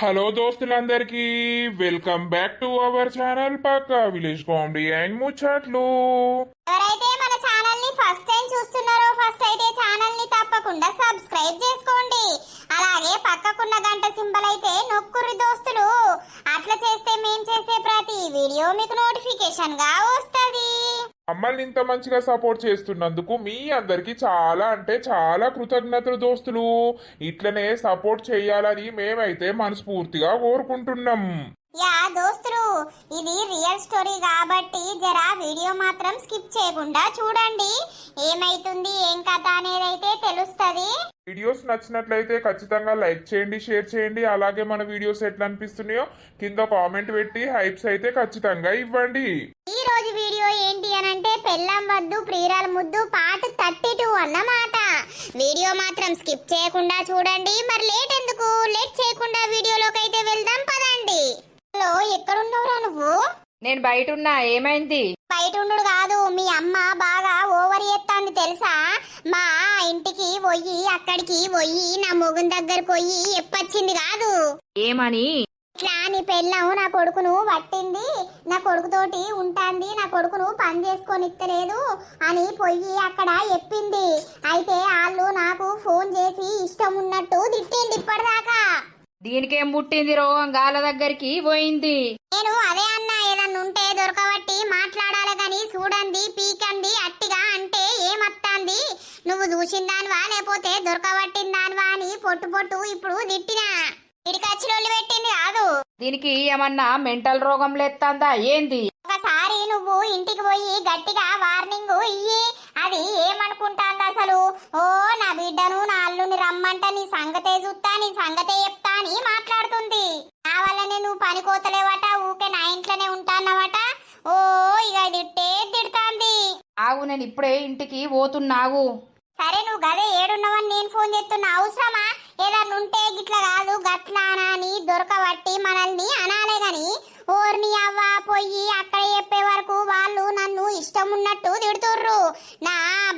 Hello దోస్తులందరికీ welcome back to our channel Pakka village comedy and Muchatlu. ఎవరైతే మన ఛానల్ ని ఫస్ట్ టైం చూస్తున్నారో ఫస్ట్ అయితే ఛానల్ ని తప్పకుండా సబ్స్క్రైబ్ చేసుకోండి. అలాగే పక్కకున్న గంట సింబల్ అయితే నొక్కుర్రి దోస్తులు. అట్లా చేస్తే మేం చేసే ప్రతి వీడియో మీకు నోటిఫికేషన్ గా వస్తది. మమ్మల్ని ఇంత మంచిగా సపోర్ట్ చేస్తున్నందుకు మీ అందరికి చాలా అంటే చాలా కృతజ్ఞతలు దోస్తులు. ఇట్లనే సపోర్ట్ చేయాలని మేమైతే మనస్ఫూర్తిగా కోరుకుంటున్నాం. యా దోస్తులు, ఇది రియల్ స్టోరీ కాబట్టి జరా వీడియో మాత్రం స్కిప్ చేయకుండా చూడండి. ఏమైతుంది ఏం కథ అనేది అయితే తెలుస్తుంది. వీడియోస్ నచ్చినట్లయితే ఖచ్చితంగా లైక్ చేయండి, షేర్ చేయండి. అలాగే మన వీడియోస్ ఎట్లా అనిపిస్తున్నాయో కింద కామెంట్ పెట్టి హైప్స్ అయితే ఖచ్చితంగా ఇవ్వండి. ఈ రోజు వీడియో ఏంటి అనంటే పెళ్ళాం వద్దు ప్రియురాల ముద్దు పార్ట్ 32 అన్నమాట. వీడియో మాత్రం స్కిప్ చేయకుండా చూడండి. మరి లేట్ ఎందుకు, లేట్ చేయకుండా వీడియోలోకి అయితే వెళ్దాం పదండి. హలో, ఎక్కడున్నావురా నువ్వు? నేను బయట ఉన్నా. ఏమైంది? బయట ఉండు కాదు, మీ అమ్మ బాగా ఓవర్ చేస్తాంది తెలుసా. మా ఇంటికి పోయి అక్కడికి పోయి నా మొగుని దగ్గరకు పోయి ఎప్పొచ్చింది కాదు. ఏమని? ఇట్లా నీ పెళ్ళం నా కొడుకును పట్టింది, నా కొడుకుతోటి ఉంటాంది, నా కొడుకును పని చేసుకొని ఇస్తలేదు అని పోయి అక్కడ చెప్పింది. అయితే వాళ్ళు నాకు ఫోన్ చేసి ఇష్టం ఉన్నట్టు తిట్టింది ఇప్పటిదాకా. దీనికేం పుట్టింది రోగం? గాల దగ్గరికి పోయింది. నేను అదే అన్నా, ఏదన్నా ఉంటే దొరకబట్టి మాట్లాడాలి గాని చూడండి పీకండి అట్టిగా అంటే ఏమత్తాంది. నువ్వు చూసిందానివా లేకపోతే దొరకబట్టిందానివా అని పొట్టు పొట్టు ఇప్పుడు తిట్టినా. ఇడికచ్చిలోళ్ళు పెట్టింది కాదు. దీనికి ఏమన్నా మెంటల్ రోగం లేత్తందా ఏంది? ఒకసారి నువ్వు ఇంటికి పోయి గట్టిగా వార్నింగ్ ఇయ్యి. అది ఏమనుకుంటాంది అసలు? ఓ నా బిడ్డను నా అల్లుని రమ్మంట, నీ సంగతే చూస్తా, నీ సంగతే చెప్తా అని మాట్లాడుతుంది. నా వల్లనే నువ్వు పని కోతలేవట, ఊకే నా ఇంట్లోనే ఉంటానవట. ఓ ఇక తిడతాంది. ఆగు, నేను ఇప్పుడే ఇంటికి పోతున్నావు. సరే నువ్వు గదే ఏడున్నావని నేను ఫోన్ చేస్తున్నా. అవసరమా? ఏదన్నా ఉంటే గిట్లా కాదు గట్లా అని దొరకబట్టి మనల్ని అనాలే గాని ఓర్ని అవ్వ పోయి అక్కడ చెప్పే వరకు వాళ్ళు నన్ను ఇష్టం ఉన్నట్టు తిడుతుర్రు. నా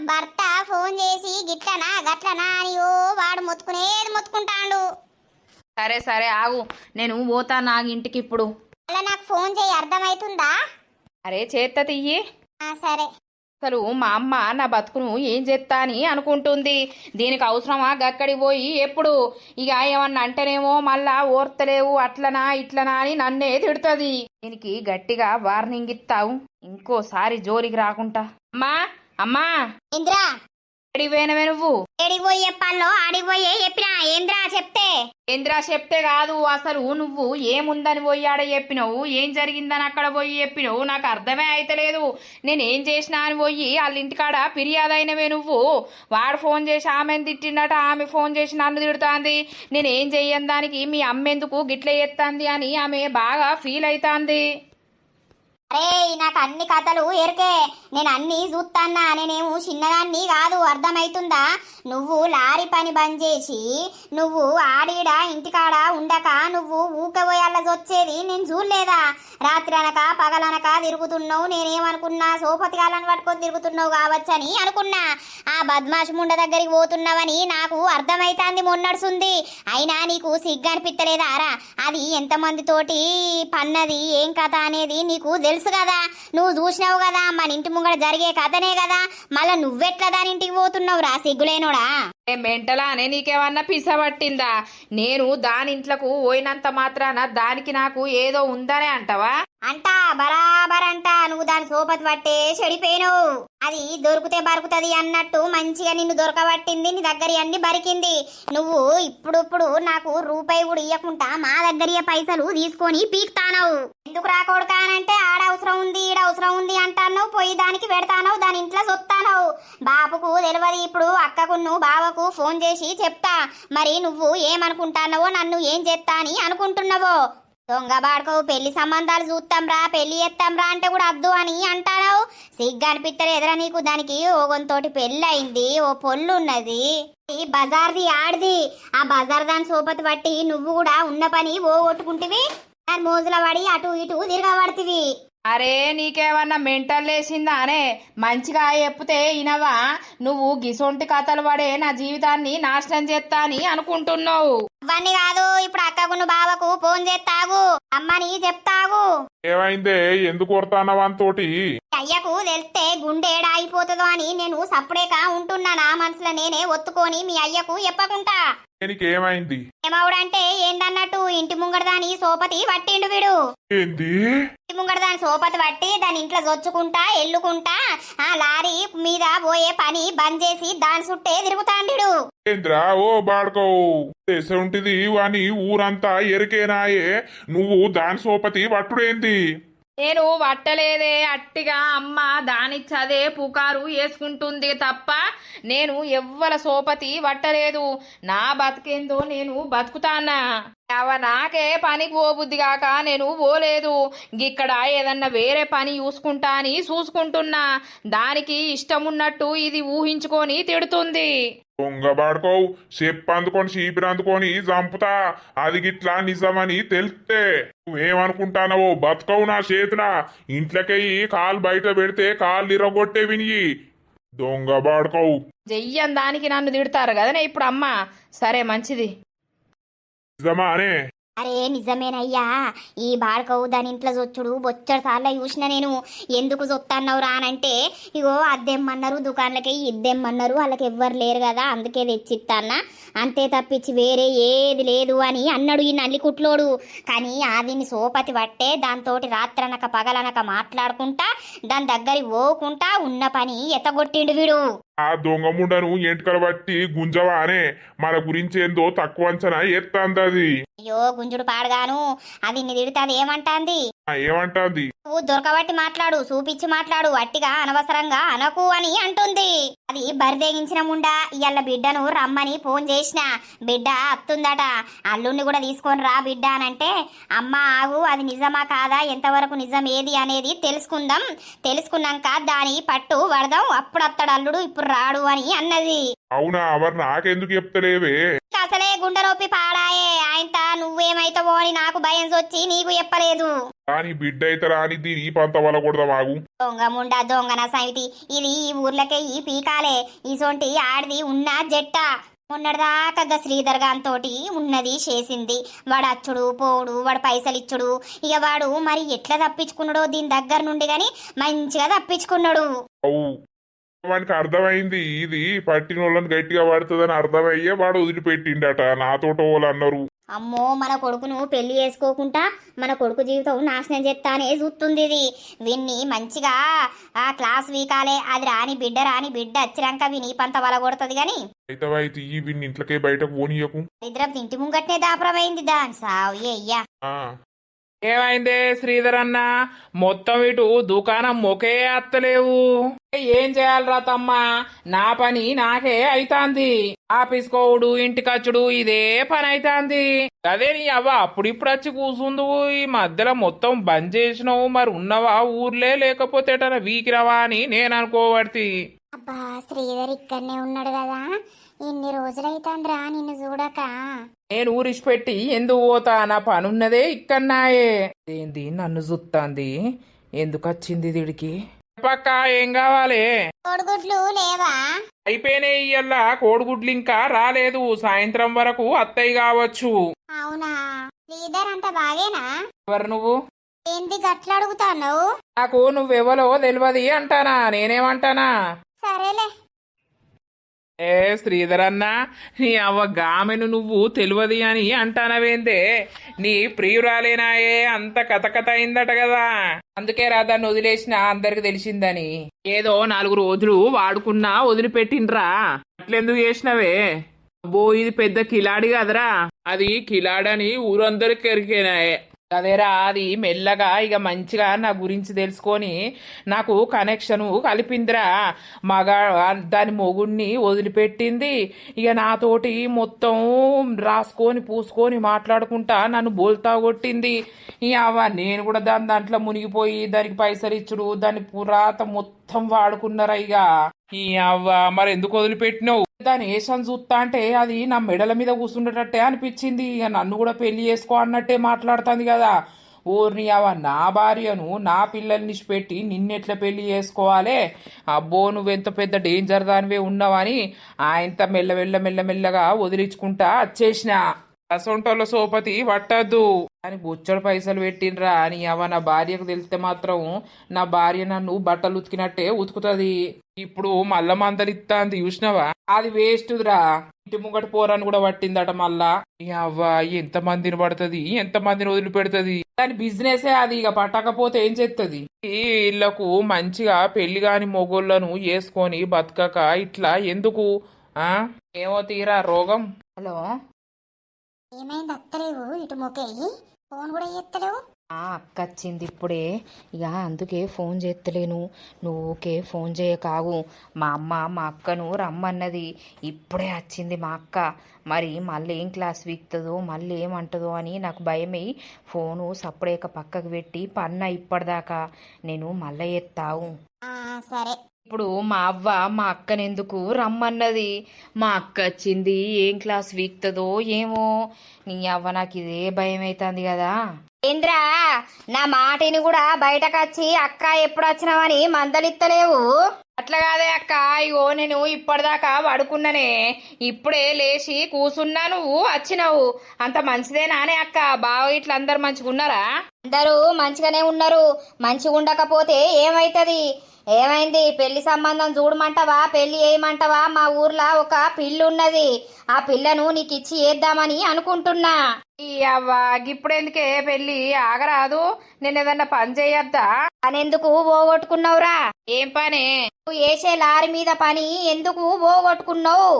భర్త ఫోన్ చేసి గిట్లనా గట్లనా అని ఓ వాడు మొత్తుకుంటాడు. సరే సరే ఆగు, నేను పోతా నా ఇంటికి ఇప్పుడు. అలా నాకు ఫోన్ చేయి, అర్థమవుతుందా? అరే చేత్త తియ్యి. సరే. అసలు మా అమ్మ నా బతుకును ఏం చేస్తా అని అనుకుంటుంది. దీనికి అవసరమా గక్కడికి పోయి ఎప్పుడు? ఇక ఏమన్నా అంటేనేమో మళ్ళా ఓర్తలేవు అట్లనా ఇట్లనా అని నన్నే తిడుతుంది. దీనికి గట్టిగా వార్నింగ్ ఇస్తావు, ఇంకోసారి జోలికి రాకుండా. అమ్మా అమ్మా, ఇంద్రా ఎడిపోయినవే నువ్వు? ఎడిపోయి చెప్పాలో ఆడిపోయే చెప్పినా. ఏంద్రా చెప్తే? ఏంద్రా చెప్తే కాదు, అసలు నువ్వు ఏముందని పోయి ఆడ చెప్పినవు, ఏం జరిగిందని అక్కడ పోయి చెప్పినవు, నాకు అర్థమే అయితలేదు. నేనేం చేసినా అని పోయి వాళ్ళ ఇంటికాడ ఫిర్యాదు అయినవే నువ్వు. వాడు ఫోన్ చేసి ఆమెను తిట్టిండట, ఆమె ఫోన్ చేసి నన్ను తిడుతుంది. నేనేం చెయ్యని దానికి మీ అమ్మెందుకు గిట్ల చేస్తుంది అని ఆమె బాగా ఫీల్ అవుతుంది. అరే నాకు అన్ని కథలు ఎరికే, నేను అన్ని చూస్తాన్నా. నేనేమో చిన్నదాన్ని కాదు, అర్థమైతుందా? నువ్వు లారీ పని బంద్ చేసి నువ్వు ఆడీడ ఇంటికాడ ఉండక నువ్వు ఊకపోయాళ్ళ వచ్చేది నేను చూడలేదా? రాత్రి అనక పగలనక తిరుగుతున్నావు. నేనేమనుకున్నా సోపతిగాలను పట్టుకొని తిరుగుతున్నావు కావచ్చని అనుకున్నా. ఆ బద్మాష్ ముండ దగ్గరికి పోతున్నావని నాకు అర్థమైతాంది మొన్నడుసుంది. అయినా నీకు సిగ్గు అనిపిస్తలేదా రా? అది ఎంతమందితోటి పన్నది ఏం కథ అనేది నీకు తెలుసు కదా, నువ్వు చూసినావు కదా, మన ఇంటి ముంగడ జరిగే కథనే కదా. మళ్ళా నువ్వెట్లా దాని ఇంటికి పోతున్నావు రా సిగ్గులేనోడా? మెంటలా అనే నీకేమన్నా పిసబట్టిందా? నేను దాని ఇంట్లకు పోయినంత మాత్రాన దానికి నాకు ఏదో ఉందనే అంటావా? అంటా బరాబర్ అంటా. నువ్వు దాని సోపతి పట్టే చెడిపోయినావు. అది దొరికితే బరుకుతుంది అన్నట్టు మంచిగా నిన్ను దొరకబట్టింది, నీ దగ్గర అన్ని బరికింది. నువ్వు ఇప్పుడు నాకు రూపాయి కూడా ఇవ్వకుండా మా దగ్గర పైసలు తీసుకొని పీక్తానవు. ఎందుకు రాకూడతానంటే ఆడ అవసరం ఉంది ఈడ అవసరం ఉంది అంటాను, పోయి దానికి పెడతానవు, దాని ఇంట్లో సొత్తానవు. బాపుకు తెలియదు, ఇప్పుడు అక్కకును బావకు ఫోన్ చేసి చెప్తా. మరి నువ్వు ఏమనుకుంటానవో, నన్ను ఏం చేస్తా అని అనుకుంటున్నావో? దొంగ బాడుకో పెళ్లి సంబంధాలు చూస్తాంరా, పెళ్లి చేస్తాంరా అంటే కూడా అద్దు అని అంటావు. సిగ్గు అనిపిస్తలేదురా నీకు? దానికి ఓగంతోటి పెళ్లి అయింది, ఓ పొల్లు ఉన్నది, బజార్ది ఆడిది. ఆ బజార్ దాని సోపతి బట్టి నువ్వు కూడా ఉన్న పని ఓ కొట్టుకుంటివి, దాని మోజుల పడి అటు ఇటు తిరగబడుతుంది. అరే నీకేమన్నా మెంటల్ లేసిందా అనే మంచిగా చెప్తే ఇనవా నువ్వు గిసొంటి కథలు పడే నా జీవితాన్ని నాశనం చేస్తా అని అనుకుంటున్నావు. అవన్నీ కాదు, ఇప్పుడు అక్కకు నువ్వు బావకు ఫోన్ చేస్తాగు, అమ్మని చెప్తాగు. ఏమైందే ఎందుకు కొడతానవాంతోటి? అయ్యకు తెలిస్తే గుండె అయిపోతుందో అని నేను సప్పుడేక ఉంటున్నా, నా మనసులో నేనే ఒత్తుకొని మీ అయ్యకు చెప్పకుంటా. నీకేమైంది? ఏమవుడంటే ఏందన్నట్టు ఇంటి ముంగడదాని సోపతి పట్టిండు వీడు. ఏంది? ఇంటి ముంగడదాని సోపతి పట్టి దాని ఇంట్లో జొచ్చుకుంటా ఎల్లుకుంటా ఆ లారీ మీద పోయే పని బంద్ చేసి దాని చుట్టే తిరుగుతాండిడు. ఏంద్రా ఓ బాడుకో ఉంటిది అని ఊరంతా ఎరికేనాయే, నువ్వు దాని సోపతి పట్టుడేంది? నేను పట్టలేదే, అట్టిగా అమ్మ దానిచ్చదే పుకారు వేసుకుంటుంది తప్ప నేను ఎవ్వల సోపతి పట్టలేదు. నా బతికేందో నేను బతుకుతానా. నాకే పనికి పోబుద్ది కాక నేను పోలేదు. ఇక్కడ ఏదన్నా వేరే పని చూసుకుంటా అని చూసుకుంటున్నా. దానికి ఇష్టం ఉన్నట్టు ఇది ఊహించుకొని తిడుతుంది. దొంగ బాడుకోవు చెప్పందుకొని చీపిరందుకొని చంపుతా, అది గిట్లా నిజమని తెలిస్తే నువ్వేమనుకుంటానవో బతకవు నా చేతుల. ఇంట్లోకెయ్యి కాలు బయట పెడితే కాళ్ళు ఇరగొట్టే వినియి దొంగ బాడుకోవు. చెయ్యని దానికి నన్ను తిడతారు కదనే ఇప్పుడు అమ్మ. సరే మంచిది. నిజమా అనే? అరే నిజమేనయ్యా, ఈ బాడకవు దాని ఇంట్లో జొచ్చుడు బొచ్చడు సార్లు చూసిన నేను. ఎందుకు జొత్తన్నావు రానంటే ఇగో అద్దెమ్మన్నారు దుకాణాలకి, ఇద్దెమ్మన్నారు, వాళ్ళకి ఎవ్వరు లేరు కదా అందుకే తెచ్చిస్తాన్నా, అంతే తప్పించి వేరే ఏది లేదు అని అన్నాడు ఈ నల్లి కుట్లోడు. కానీ ఆదిని సోపతి పట్టే దాంతోటి రాత్రనక పగలనక మాట్లాడుకుంటా దాని దగ్గరికి పోకుండా ఉన్న పని ఎతగొట్టిండు వీడు. ఆ దొంగ ముండను ఎంటుకలు బట్టి గుంజవా అనే? మన గురించి ఏందో తక్కువ అంచనా ఎత్తాంది. అయ్యో గుంజుడు పాడగాను, అది నీ తిడుతుంది ఏమంటాంది? ఏమంటాంది? నువ్వు దొరకబట్టి మాట్లాడు, చూపించి మాట్లాడు, అట్టిగా అనవసరంగా అనకు అని అంటుంది. అది బరిదేగించిన ముండా ఇవాళ బిడ్డను రమ్మని ఫోన్ చేసిన, బిడ్డ అత్తుందట, అల్లుడిని కూడా తీసుకొని రా బిడ్డ అనంటే, అమ్మ ఆగు అది నిజమా కాదా, ఎంతవరకు నిజం ఏది అనేది తెలుసుకుందాం, తెలుసుకున్నాక దాని పట్టు వడదాం, అప్పుడు అత్తడు అల్లుడు, ఇప్పుడు రాడు అని అన్నది. అవునా? మరి నాకెందుకు చెప్తలేవే? అసలే గుండె నొప్పి పాడాయే ఆయనత, నువ్వేమైతావో అని నాకు భయం వచ్చి నీకు చెప్పలేదు. కానీ బిడ్డ అయితే రాని దీని పంత వల్ల కొడదాం ఆగు. దొంగ ముండా దొంగ నా సమితి, ఇది ఈ ఊర్లకే ఈ పీకాలే, ఈసొంటి ఆడిది ఉన్న జట్ట. మొన్నటిదాకా శ్రీధర్ గాంతోటి ఉన్నది చేసింది, వాడు అచ్చుడు పోడు, వాడు పైసలు ఇచ్చుడు, ఇక వాడు మరి ఎట్లా తప్పించుకున్నాడో దీని దగ్గర నుండి గాని మంచిగా తప్పించుకున్నాడు. అవు వానికి అర్థమైంది, ఇది పట్టిన వాళ్ళని గట్టిగా పడుతుందని అర్థమయ్యే వాడు వదిలిపెట్టిండట. నాతోట వాళ్ళు అన్నారు. అమ్మో మన కొడుకును పెళ్లి చేసుకోకుండా మన కొడుకు జీవితం నాశనం చేస్తానే చూస్తుంది ఇది. విన్ని మంచిగా ఆ క్లాస్ వీకాలే, అది రాని బిడ్డ వచ్చినాక విని పంత వల కొడుతుంది గాని అయితే ఈ వీడిని ఇంట్లోకే బయటకు పోనీయకు. ఇద్దరు ఇంటి ముంగట్నే దాపరమైంది దాని సావు అయ్యా. ఏమైందే శ్రీధర్ అన్న, మొత్తం ఇటు దుకాణం మొకే అత్తలేవు. ఏం చేయాలరా తమ్మా, నా పని నాకే అయితాంది. ఆఫీస్ కోవుడు ఇంటికచ్చుడు ఇదే పని అయితాంది. అదే నీ అవ్వ అప్పుడిప్పుడు వచ్చి కూసుందువు, ఈ మధ్యలో మొత్తం బంద్ చేసినావు. మరి ఉన్నవా ఊర్లే, లేకపోతే ఎటన్నా వీకిరవా అని నేను అనుకోబడి. అబ్బా శ్రీధర్ ఇక్కడనే ఉన్నాడు కదా, ఇన్ని రోజులైతాంద్రా నిన్ను చూడక. నేను ఊరిసిపెట్టి ఎందుకు పోతా, నా పనున్నదే ఇక్కడనాయే. ఏంది నన్ను చూస్తాంది, ఎందుకు వచ్చింది దీడికి? పక్క ఏం కావాలి? కోడిగుడ్లు లేవా? అయిపోయినాయి ఇయ్యల్లా, కోడిగుడ్లు ఇంకా రాలేదు, సాయంత్రం వరకు అత్తయ్య కావచ్చు. అవునా? శ్రీధర్ అంత బాగేనా? ఎవరు నువ్వు? ఏంది గట్ల అడుగుతావు? నాకు నువ్వెవలో తెలియదు అంటానా, నేనేమంటానా? సరేలే. ఏ శ్రీధర్ అన్న, నీ అవ్వ గామెను నువ్వు తెలియదు అని అంటానవేందే? నీ ప్రియురాలేనాయే అంత కథ అయిందట కదా, అందుకే రాదాన్ని వదిలేసిన అందరికి తెలిసిందని. ఏదో 4 రోజులు వాడుకున్నా వదిలిపెట్టిండ్రా, అట్లెందుకు చేసినవే? అబ్బో ఇది పెద్ద కిలాడి కదరా, అది కిలాడని ఊరందరికి ఎరికేనాయే. అదేరా, అది మెల్లగా ఇక మంచిగా నా గురించి తెలుసుకొని నాకు కనెక్షను కలిపిందిరా. దాని మొగుడిని వదిలిపెట్టింది, ఇక నాతోటి మొత్తం రాసుకొని పూసుకొని మాట్లాడుకుంటా నన్ను బోల్తా కొట్టింది. నేను కూడా దాంట్లో మునిగిపోయి దానికి పైసలు ఇచ్చుడు, దాని పురాత మొత్తం వాడుకున్నారా. ఇక మరి ఎందుకు వదిలిపెట్టినావు? దాని ఏసం చూస్తా అంటే అది నా మెడల మీద కూర్చుండేటట్టే అనిపించింది. ఇక నన్ను కూడా పెళ్లి చేసుకో అన్నట్టే మాట్లాడుతుంది కదా. ఊరిని అవ నా భార్యను నా పిల్లల్ని పెట్టి నిన్నెట్లా పెళ్లి చేసుకోవాలి అబ్బో నువ్వెంత పెద్ద డేంజర్ దానివే ఉన్నావని ఆయనత మెల్లమెల్లగా వదిలించుకుంటా వచ్చేసిన అసొంటోళ్ళ సోపతి పట్టద్దు అని బొచ్చడు పైసలు పెట్టినరా అని అవ నా భార్యకు తెలిస్తే మాత్రం నా భార్య నన్ను బట్టలు ఉతికినట్టే ఉతుకుతుంది ఇప్పుడు మళ్ళా మందలిత్తాంది చూసినావా అది వేస్ట్రా ఇంటి ముంగట పోరాని కూడా పట్టిందట మళ్ళా అవ్వ ఎంత మందిని పడుతుంది ఎంత మందిని వదిలిపెడుతుంది దాని బిజినెసే అది ఇక పట్టకపోతే ఏం చేస్తుంది వీళ్ళకు మంచిగా పెళ్లి కాని మొగోళ్ళను వేసుకొని బతకక ఇట్లా ఎందుకు ఆ ఏమో తీరా రోగం. హలో ఏమైంది అత్తలేవు ఇటు మొకేయి ఫోన్ కూడా ఎత్తలేవు. అక్క వచ్చింది ఇప్పుడే ఇక అందుకే ఫోన్ చేస్తలేను నువ్వుకే ఫోన్ చేయకాగు మా అమ్మ మా అక్కను రమ్మన్నది ఇప్పుడే వచ్చింది మా అక్క మరి మళ్ళీ ఏం క్లాస్ వీక్తుందో మళ్ళీ ఏమంటుందో అని నాకు భయమై ఫోను సప్పుడేక పక్కకు పెట్టి పన్న ఇప్పటిదాకా నేను మళ్ళీ ఎత్తావు. సరే ఇప్పుడు మా అవ్వ మా అక్కనెందుకు రమ్మన్నది మా అక్క వచ్చింది ఏం క్లాస్ వీక్తుందో ఏమో నీ అవ్వ నాకు ఇదే భయం అవుతుంది కదా. ఏంద్రా నా మాటిని కూడా బయటకు వచ్చి అక్క ఎప్పుడు వచ్చినావని మందలిత్తలేవు. అట్లా కాదే అక్క ఇగో నేను ఇప్పటిదాకా పడుకున్నానే ఇప్పుడే లేచి కూసున్నా నువ్వు వచ్చినావు అంత మంచిదేనానే అక్క బావ ఇట్లా అందరు మంచిగా ఉన్నారా? అందరూ మంచిగానే ఉన్నారు. మంచిగా ఉండకపోతే ఏమైతది? ఏమైంది? పెళ్లి సంబంధం చూడమంటావా పెళ్లి చేయమంటావా? మా ఊర్లో ఒక పిల్లు ఉన్నది ఆ పిల్లను నీకు ఇచ్చి చేద్దామని అనుకుంటున్నా. ఈ అవ్వ ఇప్పుడెందుకే పెళ్లి ఆగరాదు నేను ఏదన్నా పని చేయొద్దా? అనెందుకు పోగొట్టుకున్నావురా? ఏం పని? నువ్వు వేసే లారీ మీద పని ఎందుకు పోగొట్టుకున్నావు?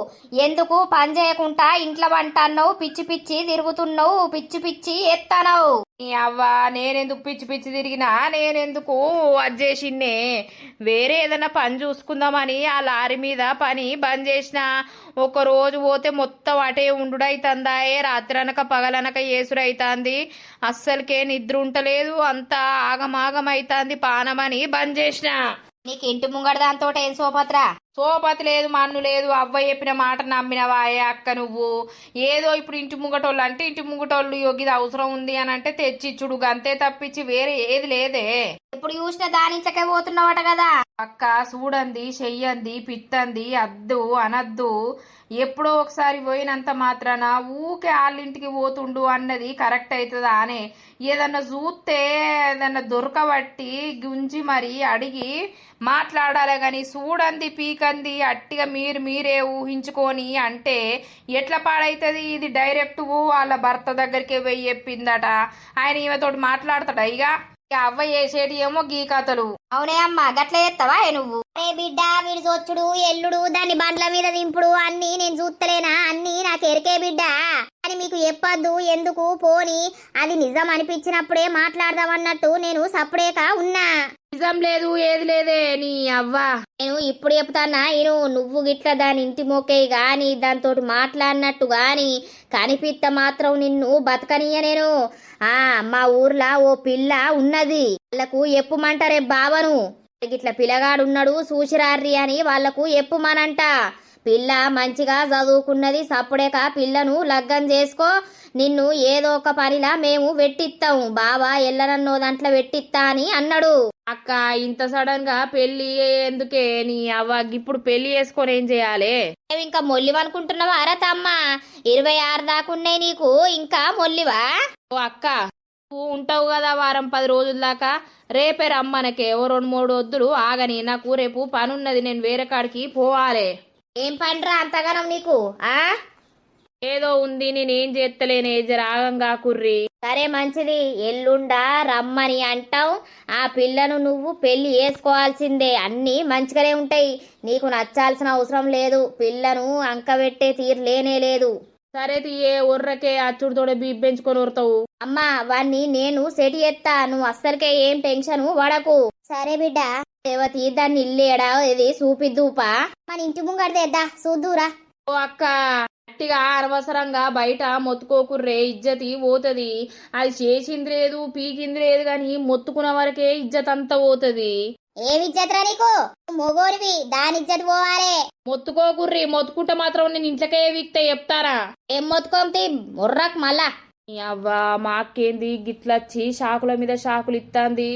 ఎందుకు పని చేయకుండా ఇంట్లో వంటన్నావు? పిచ్చి పిచ్చి తిరుగుతున్నావు, పిచ్చి పిచ్చి ఎత్తానవు. ఈ అవ్వ నేనెందుకు పిచ్చి పిచ్చి తిరిగినా నేనెందుకు అది చేసిన్నే వేరే ఏదైనా పని చూసుకుందామని ఆ లారీ మీద పని బంద్ చేసిన ఒక రోజు పోతే మొత్తం అటే ఉండుడైతుందాయే రాత్రనక పగలనక ఏసుడైతాంది అస్సలకే నిద్ర ఉంటలేదు అంతా ఆగమాగమైతాంది పానమని బంద్ చేసిన. నీకు ఇంటి ముంగడ దాంతో ఏం సోపత్రా? సోపతి లేదు మన్ను లేదు అవ్వ చెప్పిన మాట నమ్మినవాయే అక్క నువ్వు ఏదో ఇప్పుడు ఇంటి ముంగటోళ్ళు అంటే ఇంటి ముంగటోళ్ళు యోగిది అవసరం ఉంది అని అంటే తెచ్చిచ్చుడు అంతే తప్పించి వేరే ఏది లేదే. ఇప్పుడు చూసిన దానించకే పోతున్నావట కదా అక్క చూడండి చెయ్యంది పిత్తంది అద్దు అనద్దు ఎప్పుడో ఒకసారి పోయినంత మాత్రాన ఊకే వాళ్ళింటికి పోతుండు అన్నది కరెక్ట్ అవుతుందా అనే ఏదన్నా చూస్తే ఏదన్నా దొరకబట్టి గుంజి మరి అడిగి మాట్లాడాలి కానీ చూడండి పీకంది అట్టిగా మీరే ఊహించుకొని అంటే ఎట్లా పాడైతుంది? ఇది డైరెక్ట్ వాళ్ళ భర్త దగ్గరికి పోయి చెప్పిందట ఆయన ఈమెతోటి మాట్లాడతాడా? ఇక అవ్వ చేసేటి ఏమో గీ కథలు. అవునే అమ్మా గట్ల చేస్తావా నువ్వు? అరే బిడ్డ వీడి సొచ్చుడు ఎల్లుడు దాన్ని బండ్ల మీద దింపుడు అన్ని నేను చూస్తలేనా? అన్ని నాకు ఎరికే బిడ్డ అని మీకు చెప్పొద్దు ఎందుకు పోని అది నిజం అనిపించినప్పుడే మాట్లాడదామన్నట్టు నేను సప్పుడేక ఉన్నా. నిజం లేదు ఏది లేదే నీ అవ్వ. నేను ఇప్పుడు చెప్తానా నువ్వు గిట్ల దాని ఇంటి మోకే గాని దాంతో మాట్లాడినట్టు గాని కనిపిత్త మాత్రం నిన్ను బతకనియ నేను. మా ఊర్లో ఓ పిల్ల ఉన్నది వాళ్ళకు ఎప్పుమంటారే బావను గిట్ల పిల్లగాడున్నాడు చూసిరార్రి అని వాళ్లకు ఎప్పుమనంట. పిల్ల మంచిగా చదువుకున్నది సప్పుడేక పిల్లను లగ్గం చేసుకో నిన్ను ఏదో ఒక పనిలా మేము వెట్టిస్తాము బావా ఎల్లనన్నో దాంట్లో వెట్టిస్తా అని అన్నాడు. అక్క ఇంత సడన్ గా పెళ్లి ఎందుకే నీ అవ్వ ఇప్పుడు పెళ్లి చేసుకొని ఏం చేయాలి? ఇంకా మొల్లివనుకుంటున్నావా? అరే తమ్మ 26 దాకున్నాయి నీకు ఇంకా మొల్లివా? ఓ అక్క నువ్వు ఉంటావు కదా వారం 10 రోజుల దాకా రేపే రమ్మనకే ఓ 2-3 వద్దులు ఆగని నాకు రేపు పనున్నది నేను వేరే కాడికి పోవాలి. ఏం పనిరా అంతగానం నీకు? ఏదో ఉంది నేనేం చేస్తలేనే రాగంగా కుర్రి. సరే మంచిది ఎల్లుండా రమ్మని అంటావు. ఆ పిల్లను నువ్వు పెళ్లి చేసుకోవాల్సిందే అన్ని మంచిగానే ఉంటాయి నీకు నచ్చాల్సిన అవసరం లేదు. పిల్లను అంకబెట్టే తీరు లేనే లేదు. సరే తీయే ఉర్రకే అచ్చుడితోడే బీబ్బెంచుకొని ఉరతావు. అమ్మా వాణ్ణి నేను సెట్ చేస్తా నువ్వు అస్సలకే ఏం టెన్షన్ పడకు. సరే బిడ్డ రేవతి దాన్ని ఇల్లేడా ఇది చూపిద్దూపా మన ఇంటి ముంగడిదేద్దా చూద్దురా. ఓ అక్క గట్టిగా అనవసరంగా బయట మొత్తుకోకుర్రే ఇజ్జతి పోతుంది. అది చేసింది లేదు పీకింది లేదు గాని మొత్తుకున్న వరకే ఇజ్జత్ అంతా పోతుంది. ఏమి ఇజ్జత్ రా నీకు? మొగోడివి దాని ఇజ్జత్ పోవాలే. మొత్తుకోకుర్రి మొత్తుకుంటే మాత్రం నేను ఇంట్లోకే వీక్తే చెప్తారా? ఏం మొత్తుకోంతి ముర్రకు మళ్ళా ఈ అవ్వా మా అక్కేంది గిట్లొచ్చి షాకుల మీద షాకులు ఇత్తాంది.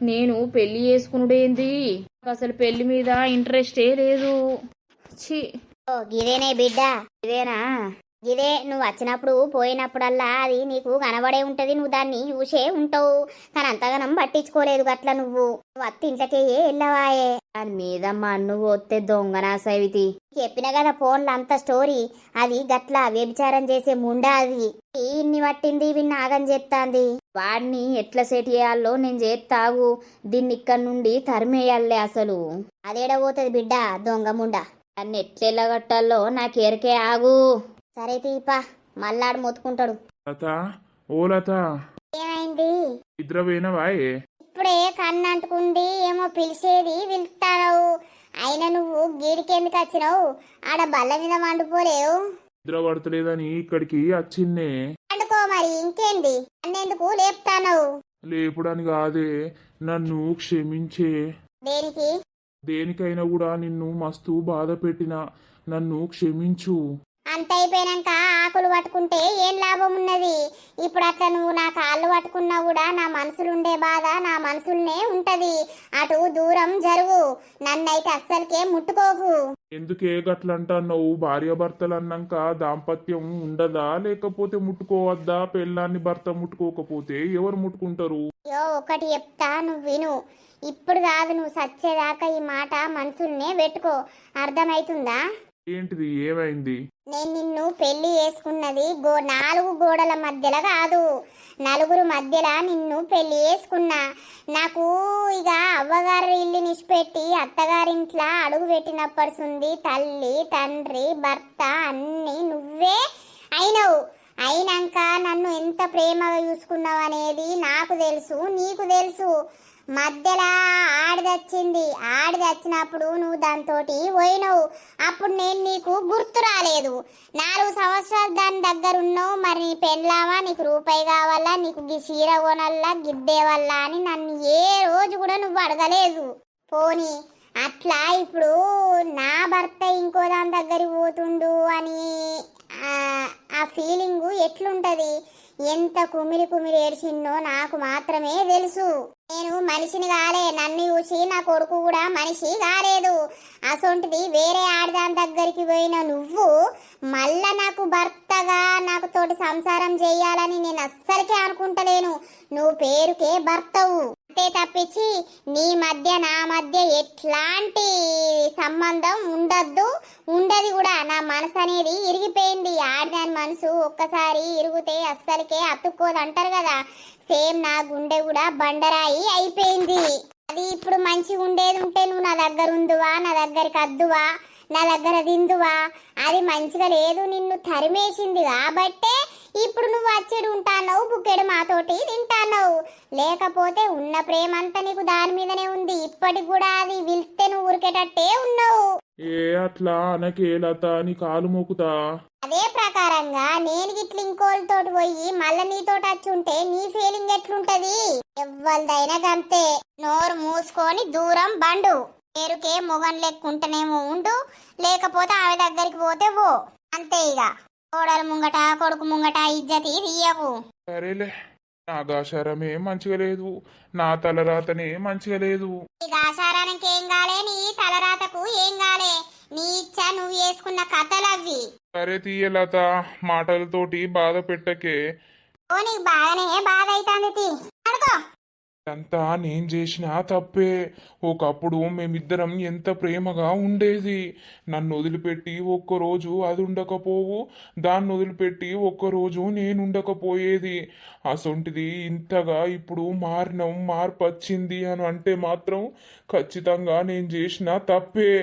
నేను పెళ్లి చేసుకునుడేంది, నాకు అసలు పెళ్లి మీద ఇంట్రెస్టే లేదు. ఛీ. ఓ గిదేనే బిడ్డ, ఇదేనా? ఇదే నువ్వు వచ్చినప్పుడు పోయినప్పుడల్లా అది నీకు కనబడే ఉంటది, నువ్వు దాన్ని చూసే ఉంటావు. కానీ అంతగానం పట్టించుకోలేదు గట్ల. నువ్వు అత్త ఇంట్లోకే వెళ్ళవాయే. దాని మీద మన్ను పోతే దొంగనా సవితి. చెప్పిన కదా ఫోన్లో అంత స్టోరీ. అది గట్ల వ్యభిచారం చేసే ముండా అది. ఇన్ని పట్టింది వీన్ని ఆగం చేస్తాంది. వాడిని ఎట్లా సెట్ చేయాలో నేను చేస్తాగు. దీన్ని ఇక్కడి నుండి తరిమేయాలే. అసలు అదేడబోతుంది బిడ్డ దొంగ ముండా. దాన్ని ఎట్లెళ్ళగట్టాలో నాకెరకే. ఆగు. సరే తీపా, మళ్ళాడు మొత్తుకుంటాడు. లత, ఓ లత, ఏమైంది? నిద్రపోయినవాయే? ఇప్పుడే కన్ను అంటుకుంది, ఏమో పిలిచేది పిలుస్తావు. అయినా నువ్వు గీడికెందుకు వచ్చినావు? ఆడ బల్ల మీద వండుకోలేవు? నిద్ర పడతలేదని ఇక్కడికి వచ్చిన్నే. వండుకో మరి, ఇంకేంది? అన్నెందుకు లేపుతానవు? లేపుడని కాదే, నన్ను క్షమించే. దేనికి? దేనికైనా కూడా నిన్ను మస్తు బాధ పెట్టినా, నన్ను క్షమించు. అంత అయిపోయినాక ఆకులు పట్టుకుంటే ఏం లాభం ఉన్నది? ఇప్పుడు అట్లా నువ్వు నా కాళ్ళు పట్టుకున్నా కూడా నా మనసులుండే బాధ నా మనసులనే ఉంటది. అటు దూరం జరుగు, నన్నైతే అస్సలకే ముట్టుకోకు. ఎందుకే గట్లంటున్నావు? భార్యాభర్తలు అన్నాక దాంపత్యం ఉండదా? లేకపోతే ముట్టుకోవద్దా? పెళ్ళాన్ని భర్త ముట్టుకోకపోతే ఎవరు ముట్టుకుంటారు? ఒకటి చెప్తా, నువ్వు విను. ఇప్పుడు కాదు, నువ్వు సచ్చేదాకా ఈ మాట మనసుల్నే పెట్టుకో. అర్థమైతుందా? ఏంటిది? ఏమైంది? నేను నిన్ను పెళ్లి చేసుకున్నది 4 గోడల మధ్యలో కాదు, 4 మధ్యలో నిన్ను పెళ్లి చేసుకున్నా. నాకు ఇక అవ్వగారి ఇల్లు నిష్పెట్టి అత్తగారింట్లో అడుగు పెట్టినప్పటిసుంది తల్లి తండ్రి భర్త అన్నీ నువ్వే అయినవు. అయినాక నన్ను ఎంత ప్రేమగా చూసుకున్నావు అనేది నాకు తెలుసు, నీకు తెలుసు. మధ్యలో ఆడిదొచ్చింది. ఆడిదొచ్చినప్పుడు నువ్వు దాంతో పోయినావు. అప్పుడు నేను నీకు గుర్తు రాలేదు. 4 సంవత్సరాలు దాని దగ్గర ఉన్నావు. మరి నీ పెళ్ళావా, నీకు రూపాయి కావాలా, నీకు చీర కొనల్లా, గిద్దే వల్ల అని నన్ను ఏ రోజు కూడా నువ్వు అడగలేదు. పోనీ అట్లా ఇప్పుడు నా భర్త ఇంకో దాని దగ్గరికి పోతుండు అని ఆ ఫీలింగు ఎట్లుంటది? ఎంత కుమిరి కుమిరి ఏడ్చిందో నాకు మాత్రమే తెలుసు. నేను మనిషిని కాలే, నన్ను చూసి నా కొడుకు కూడా మనిషి కాలేదు. అసొంటిది వేరే ఆడదాని దగ్గరికి పోయిన నువ్వు మళ్ళా నాకు భర్తగా నాకు తోటి సంసారం చేయాలని నేను అస్సలకే అనుకుంటలేను. నువ్వు పేరుకే భర్తవు అంతే తప్పించి నీ మధ్య నా మధ్య ఎట్లాంటి సంబంధం ఉండద్దు, ఉండదు కూడా. నా మనసు అనేది ఇరిగిపోయింది. ఆడదాని మనసు ఒక్కసారి ఇరిగితే అస్సలకే అతుక్కోదు అంటారు కదా, సేమ్ నా గుండె కూడా బండరాయి అయిపోయింది. అది ఇప్పుడు మంచిగా ఉండేది ఉంటే నువ్వు నా దగ్గర ఉందువా, నా దగ్గరికి అద్దువా, నా దగ్గర దిందువా? అది మంచిగా లేదు, నిన్ను తరిమేసింది కాబట్టే ఇప్పుడు నువ్వు వచ్చేడు ఉంటావు, బుక్కెడు మాతోటి తింటావు. లేకపోతే ఉన్న ప్రేమంతా నీకు దాని మీదనే ఉంది. ఇప్పటికి కూడా అది వెళ్తే నువ్వు ఉరికేటట్టే ఉన్నావు. ఏ అట్లా అనకే లత, నీ కాలు మోకుతా. అదే ప్రకారంగా నేను గిట్ల ఇంకోళ్ళతోటి పోయి మళ్ళీ నీతోటి వచ్చి ఉంటే నీ ఫీలింగ్ ఎట్లుంటది? ఎవ్వరిదైనా గంతే. నోరు మూసుకొని దూరం బండు. పేరుకే మొగన్ లెక్కుంటేనేమో ఉండు, లేకపోతే ఆమె దగ్గరికి పోతే పో. అంతే. ఇక కోడలు ముంగట కొడుకు ముంగట ఇజ్జతి తీయవు. సరేలే, నా ఆచారమే మంచిగా లేదు, నా తలరాతనే మంచిగా లేదు. నీకు ఆచారానికి ఏం కాలే, నీ తలరాతకు ఏం కాలే. నీ ఇచ్చ నువ్వు వేసుకున్న కథలు అవి. సరే తీయ లత, మాటలతోటి బాధ పెట్టకే. ఓ నీకు బాగానే బాధ అవుతుంది. అడుకో. అంతా నేను చేసిన తప్పే. ఒకప్పుడు మేమిద్దరం ఎంత ప్రేమగా ఉండేది. నన్ను వదిలిపెట్టి ఒక్కరోజు అది ఉండకపోవు, దాన్ని వదిలిపెట్టి ఒక్కరోజు నేను ఉండకపోయేది. అసొంటిది ఇంతగా ఇప్పుడు మార్పు వచ్చింది అని అంటే మాత్రం ఖచ్చితంగా నేను చేసిన తప్పే.